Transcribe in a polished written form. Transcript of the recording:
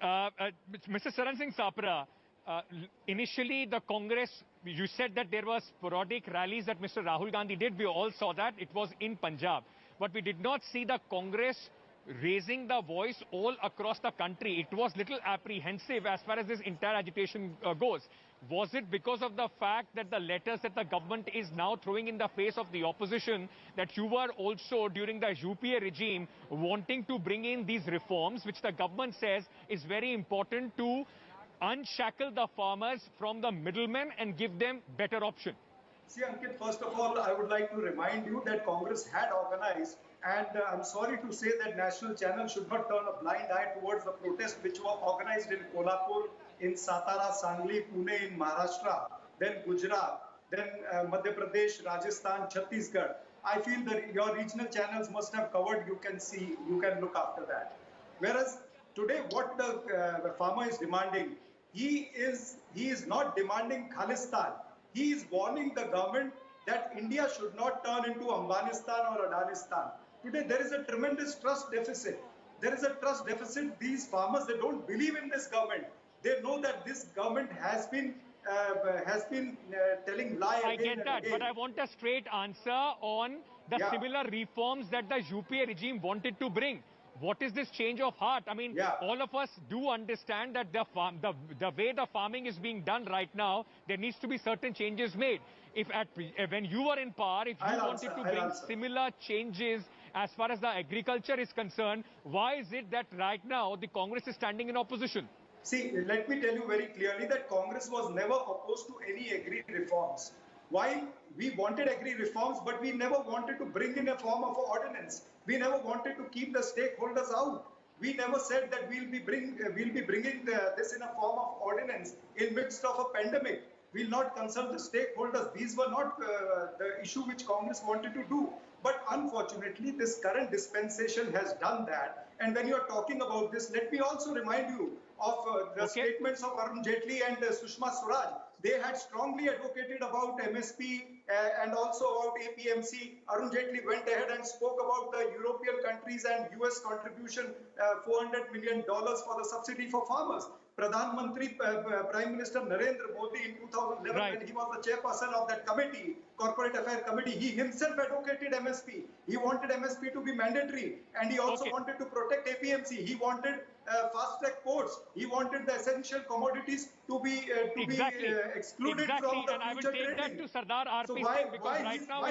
Mr. Saran Singh Sapra, initially the Congress, you said that there was sporadic rallies that Mr. Rahul Gandhi did. We all saw that. It was in Punjab. But we did not see the Congress raising the voice all across the country. It was little apprehensive as far as this entire agitation goes. Was it because of the fact that the letters that the government is now throwing in the face of the opposition, that you were also during the UPA regime wanting to bring in these reforms, which the government says is very important to unshackle the farmers from the middlemen and give them better option? See, Ankit, first of all, I would like to remind you that Congress had organized, and I'm sorry to say that national channel should not turn a blind eye towards the protests which were organized in Kolhapur, in Satara, Sangli, Pune, in Maharashtra, then Gujarat, then Madhya Pradesh, Rajasthan, Chhattisgarh. I feel that your regional channels must have covered. You can see, you can look after that. Whereas today, what the farmer is demanding, he is not demanding Khalistan. He is warning the government that India should not turn into Afghanistan or Adanistan. Today, there is a tremendous trust deficit. There is a trust deficit. These farmers, they don't believe in this government. They know that this government has been telling lie again. I get that, but I want a straight answer on the similar reforms that the UPA regime wanted to bring. What is this change of heart? I mean, all of us do understand that the way the farming is being done right now, there needs to be certain changes made. When you were in power, if you wanted to bring similar changes as far as the agriculture is concerned, why is it that right now the Congress is standing in opposition? See, let me tell you very clearly that Congress was never opposed to any agri reforms. Why? We wanted agri reforms, but we never wanted to bring in a form of ordinance. We never wanted to keep the stakeholders out. We never said that we'll be bringing this in a form of ordinance in midst of a pandemic. We'll not consult the stakeholders. These were not the issue which Congress wanted to do. But unfortunately, this current dispensation has done that. And when you are talking about this, let me also remind you of the statements of Arun Jaitley and Sushma Swaraj. They had strongly advocated about MSP and also about APMC. Arun Jaitley went ahead and spoke about the European countries and US contribution, $400 million for the subsidy for farmers. Pradhan Mantri, Prime Minister Narendra Modi in 2011, when he was the chairperson of that committee, Corporate Affairs Committee, he himself advocated MSP. He wanted MSP to be mandatory, and he also wanted to protect APMC. He wanted fast-track ports. He wanted the essential commodities to be excluded from the future trading. And I will take that to Sardar RP Singh, because right now